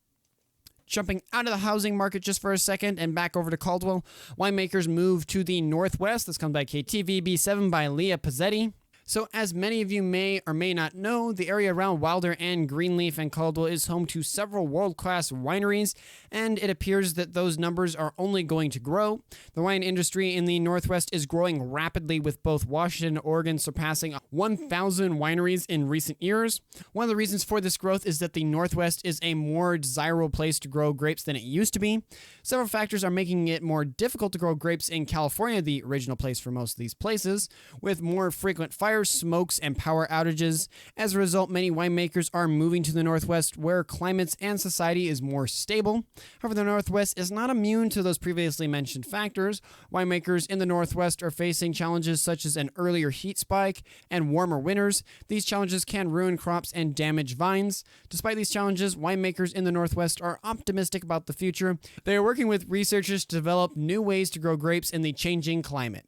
Jumping out of the housing market just for a second and back over to Caldwell, Winemakers move to the Northwest. This comes by KTVB7 by Leah Pizzetti. So as many of you may or may not know, the area around Wilder and Greenleaf and Caldwell is home to several world-class wineries, and it appears that those numbers are only going to grow. The wine industry in the Northwest is growing rapidly, with both Washington and Oregon surpassing 1,000 wineries in recent years. One of the reasons for this growth is that the Northwest is a more desirable place to grow grapes than it used to be. Several factors are making it more difficult to grow grapes in California, the original place for most of these places, with more frequent fires, smokes, and power outages. As a result, many winemakers are moving to the Northwest, where climates and society is more stable. However, the Northwest is not immune to those previously mentioned factors. Winemakers in the Northwest are facing challenges such as an earlier heat spike and warmer winters. These challenges can ruin crops and damage vines. Despite these challenges, winemakers in the Northwest are optimistic about the future. They are working with researchers to develop new ways to grow grapes in the changing climate.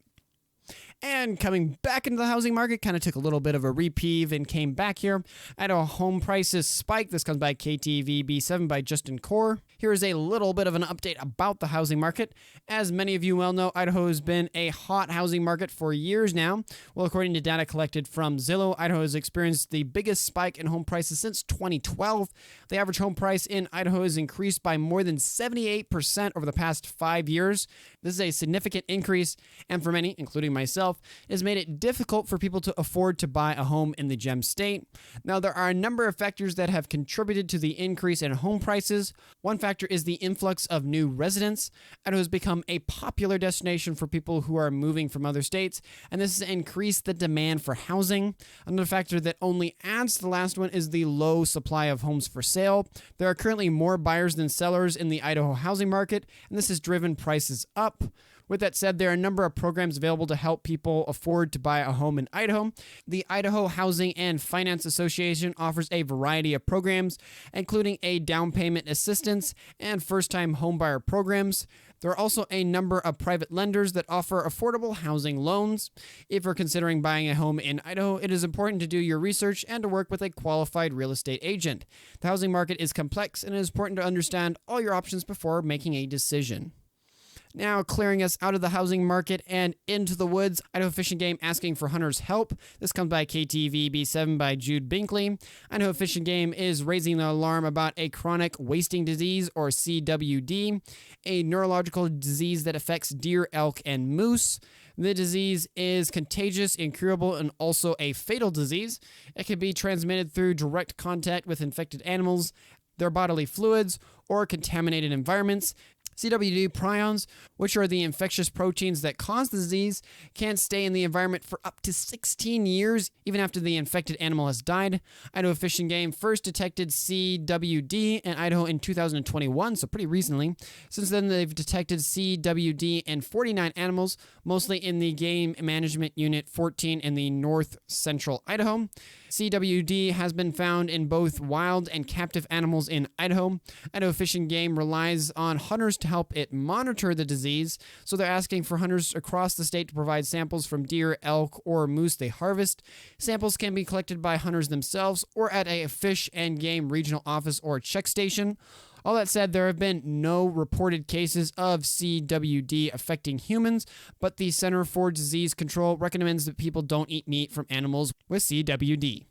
And coming back into the housing market, kind of took a little bit of a reprieve and came back here. Idaho home prices spike. This comes by KTVB7 by Justin Core. Here is a little bit of an update about the housing market. As many of you well know, Idaho has been a hot housing market for years now. Well, according to data collected from Zillow, Idaho has experienced the biggest spike in home prices since 2012. The average home price in Idaho has increased by more than 78% over the past 5 years. This is a significant increase, and for many, including myself, it has made it difficult for people to afford to buy a home in the Gem State. Now, there are a number of factors that have contributed to the increase in home prices. One factor is the influx of new residents. Idaho has become a popular destination for people who are moving from other states, and this has increased the demand for housing. Another factor that only adds to the last one is the low supply of homes for sale. There are currently more buyers than sellers in the Idaho housing market, and this has driven prices up. With that said, there are a number of programs available to help people afford to buy a home in Idaho. The Idaho Housing and Finance Association offers a variety of programs, including a down payment assistance and first-time homebuyer programs. There are also a number of private lenders that offer affordable housing loans. If you're considering buying a home in Idaho, it is important to do your research and to work with a qualified real estate agent. The housing market is complex, and it is important to understand all your options before making a decision. Now, clearing us out of the housing market and into the woods, Idaho Fish and Game asking for hunters' help. This comes by KTVB7 by Jude Binkley. Idaho Fish and Game is raising the alarm about a chronic wasting disease, or CWD, a neurological disease that affects deer, elk, and moose. The disease is contagious, incurable, and also a fatal disease. It can be transmitted through direct contact with infected animals, their bodily fluids, or contaminated environments. CWD prions, which are the infectious proteins that cause the disease, can stay in the environment for up to 16 years, even after the infected animal has died. Idaho Fish and Game first detected CWD in Idaho in 2021, so pretty recently. Since then, they've detected CWD in 49 animals, mostly in the Game Management Unit 14 in the north central Idaho. CWD has been found in both wild and captive animals in Idaho. Idaho Fish and Game relies on hunters to help it monitor the disease, so they're asking for hunters across the state to provide samples from deer, elk, or moose they harvest. Samples can be collected by hunters themselves or at a Fish and Game regional office or check station. All that said, there have been no reported cases of CWD affecting humans, but the Center for Disease Control recommends that people don't eat meat from animals with CWD.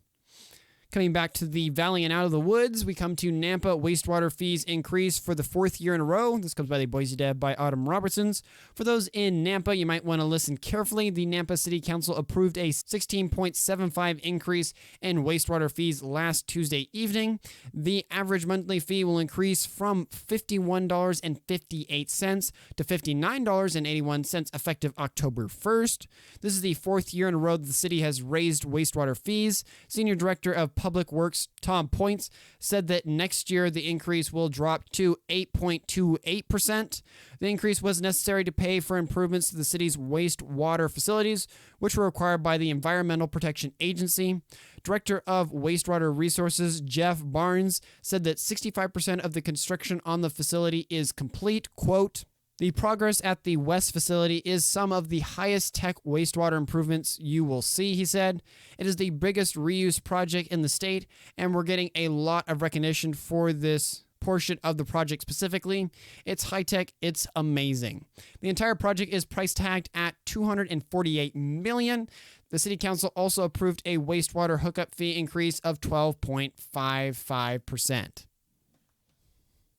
Coming back to the valley and out of the woods, we come to Nampa. Wastewater fees increase for the 4th year in a row. This comes by the Boise Deb by Autumn Robertsons. For those in Nampa, you might want to listen carefully. The Nampa City Council approved a 16.75 increase in wastewater fees last Tuesday evening. The average monthly fee will increase from $51.58 to $59.81 effective October 1st. This is the 4th year in a row that the city has raised wastewater fees. Senior Director of Public Works Tom Points said that next year the increase will drop to 8.28%. The increase was necessary to pay for improvements to the city's wastewater facilities, which were required by the Environmental Protection Agency. Director of Wastewater Resources Jeff Barnes said that 65% of the construction on the facility is complete. Quote, "The progress at the West facility is some of the highest tech wastewater improvements you will see," he said. "It is the biggest reuse project in the state, and we're getting a lot of recognition for this portion of the project specifically. It's high-tech, it's amazing." The entire project is price tagged at $248 million. The City Council also approved a wastewater hookup fee increase of 12.55%.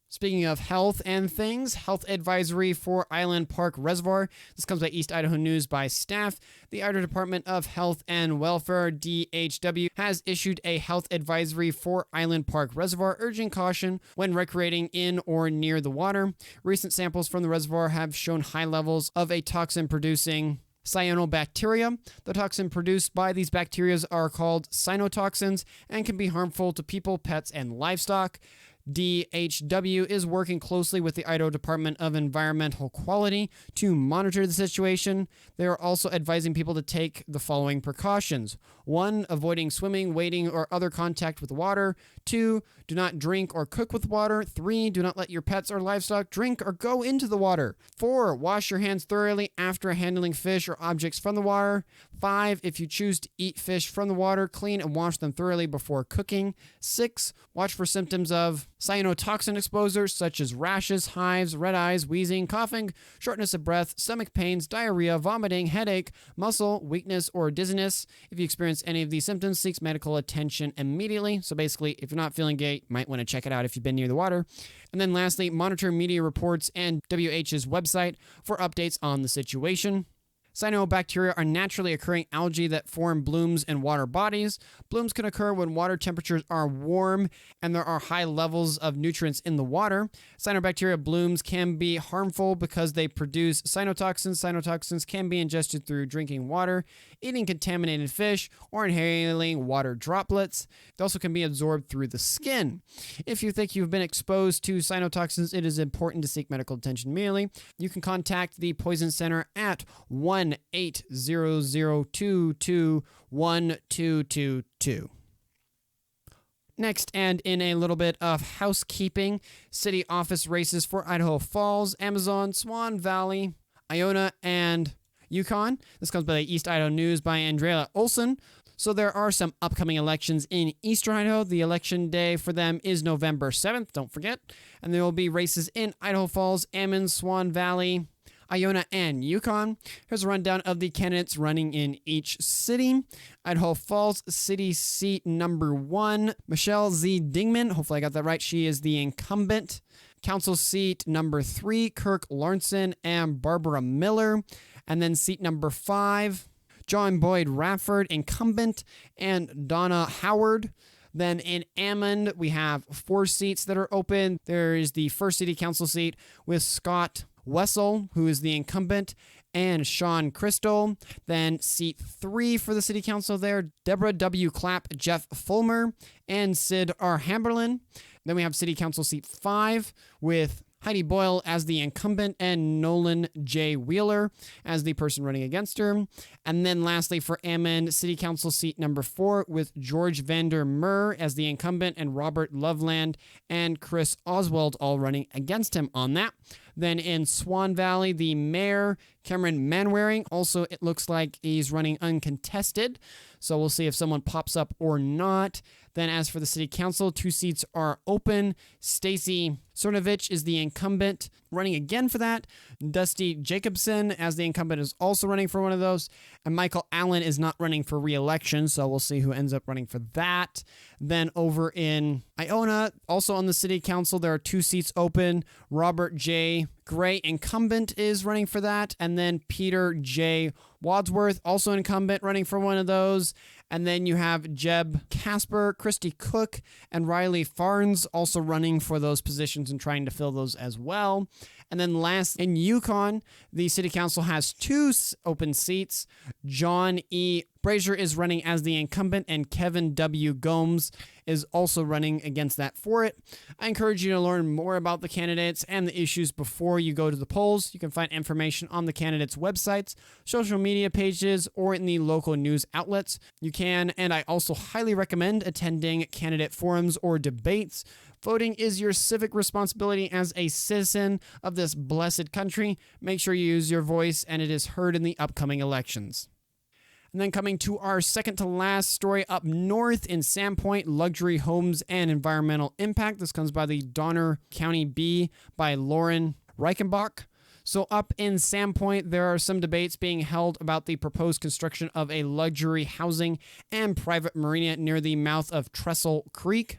Speaking of health and things, health advisory for Island Park Reservoir. This comes by East Idaho News by staff. The Idaho Department of Health and Welfare, DHW, has issued a health advisory for Island Park Reservoir, urging caution when recreating in or near the water. Recent samples from the reservoir have shown high levels of a toxin-producing cyanobacteria. The toxin produced by these bacteria are called cyanotoxins and can be harmful to people, pets, and livestock. DHW is working closely with the Idaho Department of Environmental Quality to monitor the situation. They are also advising people to take the following precautions. 1, avoiding swimming, wading, or other contact with water. 2, do not drink or cook with water. 3, do not let your pets or livestock drink or go into the water. 4, wash your hands thoroughly after handling fish or objects from the water. 5, if you choose to eat fish from the water, clean and wash them thoroughly before cooking. 6, watch for symptoms of cyanotoxin exposure such as rashes, hives, red eyes, wheezing, coughing, shortness of breath, stomach pains, diarrhea, vomiting, headache, muscle weakness, or dizziness. If you experience any of these symptoms, seek medical attention immediately. So basically, if you're not feeling great, you might want to check it out if you've been near the water. And then lastly, monitor media reports and WH's website for updates on the situation. Cyanobacteria are naturally occurring algae that form blooms in water bodies. Blooms can occur when water temperatures are warm and there are high levels of nutrients in the water. Cyanobacteria blooms can be harmful because they produce cyanotoxins. Cyanotoxins can be ingested through drinking water, eating contaminated fish, or inhaling water droplets. They also can be absorbed through the skin. If you think you've been exposed to cyanotoxins, it is important to seek medical attention immediately. You can contact the Poison Center at 1-800-22-1222. Next, and in a little bit of housekeeping, city office races for Idaho Falls, Amazon, Swan Valley, Iona, and Yukon. This comes by the East Idaho News by Andrea Olson. So there are some upcoming elections in Eastern Idaho. The election day for them is November 7th, don't forget. And there will be races in Idaho Falls, Ammon, Swan Valley, Iona, and Yukon. Here's a rundown of the candidates running in each city. Idaho Falls City Seat number 1, Michelle Z. Dingman. Hopefully I got that right. She is the incumbent. Council seat number 3, Kirk Lawrenson and Barbara Miller. And then seat number 5, John Boyd Rafford, incumbent, and Donna Howard. Then in Ammon, we have 4 seats that are open. There is the first city council seat with Scott Wessel, who is the incumbent, and Sean Crystal. Then seat 3 for the city council there, Deborah W. Clapp, Jeff Fulmer, and Sid R. Hamberlin. Then we have city council seat 5 with Heidi Boyle as the incumbent and Nolan J. Wheeler as the person running against her. And then lastly for Ammon, city council seat number 4 with George Vander Meer as the incumbent and Robert Loveland and Chris Oswald all running against him on that. Then in Swan Valley, the mayor, Cameron Manwaring, also it looks like he's running uncontested. So we'll see if someone pops up or not. Then as for the city council, 2 seats are open. Stacy Cernovich is the incumbent, running again for that. Dusty Jacobson, as the incumbent, is also running for one of those. And Michael Allen is not running for re-election, so we'll see who ends up running for that. Then over in Iona, also on the city council, there are 2 seats open. Robert J. Gray, incumbent, is running for that. And then Peter J. Wadsworth, also incumbent, running for one of those. And then you have Jeb Casper, Christy Cook, and Riley Farnes also running for those positions and trying to fill those as well. And then last, in Yukon, the city council has 2 open seats. John E. Brazier is running as the incumbent, and Kevin W. Gomes is also running against that for it. I encourage you to learn more about the candidates and the issues before you go to the polls. You can find information on the candidates' websites, social media pages, or in the local news outlets. You can, and I also highly recommend attending candidate forums or debates. Voting is your civic responsibility as a citizen of this blessed country. Make sure you use your voice and it is heard in the upcoming elections. And then coming to our second to last story up north in Sandpoint, luxury homes and environmental impact. This comes by the Donner County Bee by Lauren Reichenbach. So up in Sandpoint, there are some debates being held about the proposed construction of a luxury housing and private marina near the mouth of Trestle Creek.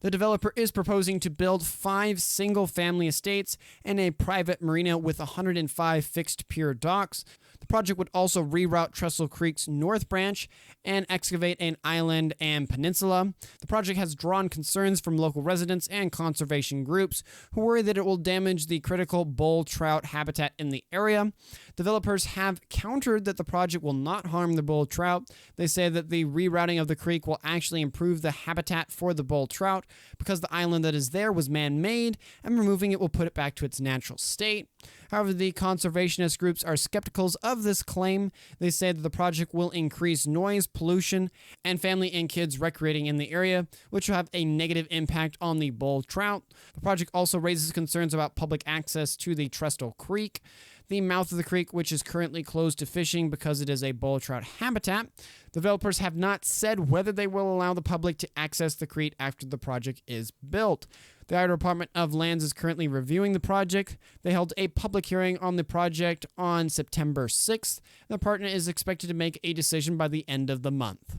The developer is proposing to build 5 single-family estates and a private marina with 105 fixed pier docks. The project would also reroute Trestle Creek's north branch and excavate an island and peninsula. The project has drawn concerns from local residents and conservation groups who worry that it will damage the critical bull trout habitat in the area. Developers have countered that the project will not harm the bull trout. They say that the rerouting of the creek will actually improve the habitat for the bull trout because the island that is there was man-made, and removing it will put it back to its natural state. However, the conservationist groups are skeptical of this claim. They say that the project will increase noise, pollution, and family and kids recreating in the area, which will have a negative impact on the bull trout. The project also raises concerns about public access to the Trestle Creek, the mouth of the creek, which is currently closed to fishing because it is a bull trout habitat. Developers have not said whether they will allow the public to access the creek after the project is built. The Idaho Department of Lands is currently reviewing the project. They held a public hearing on the project on September 6th. The department is expected to make a decision by the end of the month.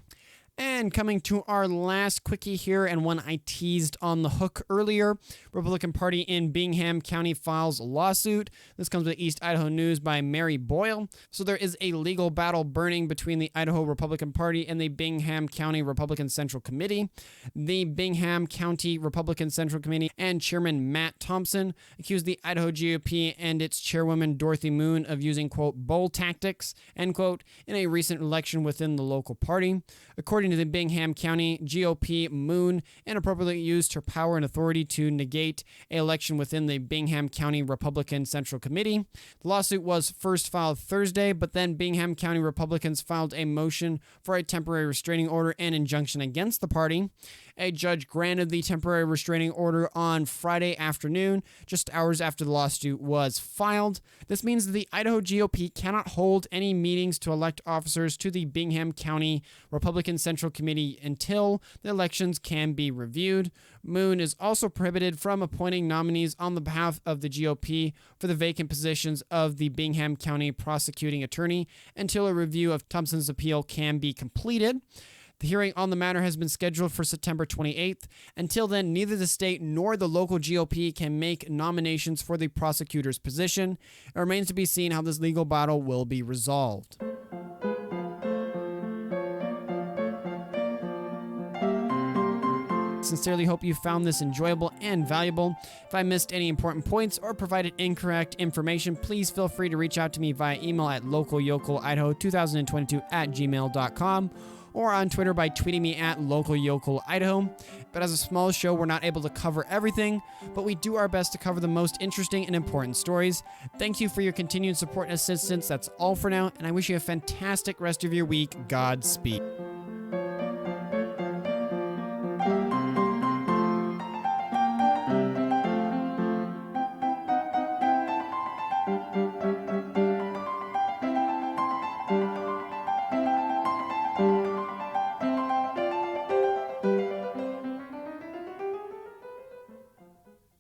And coming to our last quickie here, and one I teased on the hook earlier, Republican Party in Bingham County files a lawsuit. This comes with East Idaho News by Mary Boyle. So there is a legal battle burning between the Idaho Republican Party and the Bingham County Republican Central Committee. The Bingham County Republican Central Committee and Chairman Matt Thompson accused the Idaho GOP and its chairwoman Dorothy Moon of using, quote, bull tactics, end quote, in a recent election within the local party. According to the Bingham County GOP, Moon inappropriately used her power and authority to negate an election within the Bingham County Republican Central Committee. The lawsuit was first filed Thursday, but then Bingham County Republicans filed a motion for a temporary restraining order and injunction against the party. A judge granted the temporary restraining order on Friday afternoon, just hours after the lawsuit was filed. This means that the Idaho GOP cannot hold any meetings to elect officers to the Bingham County Republican Central Committee until the elections can be reviewed. Moon is also prohibited from appointing nominees on the behalf of the GOP for the vacant positions of the Bingham County Prosecuting Attorney until a review of Thompson's appeal can be completed. The hearing on the matter has been scheduled for September 28th. Until then, neither the state nor the local GOP can make nominations for the prosecutor's position. It remains to be seen how this legal battle will be resolved. Sincerely hope you found this enjoyable and valuable. If I missed any important points or provided incorrect information, please feel free to reach out to me via email at localyocalidaho2022@gmail.com or on Twitter by tweeting me at localyocalidaho. But as a small show, we're not able to cover everything, but we do our best to cover the most interesting and important stories. Thank you for your continued support and assistance. That's all for now, and I wish you a fantastic rest of your week. Godspeed.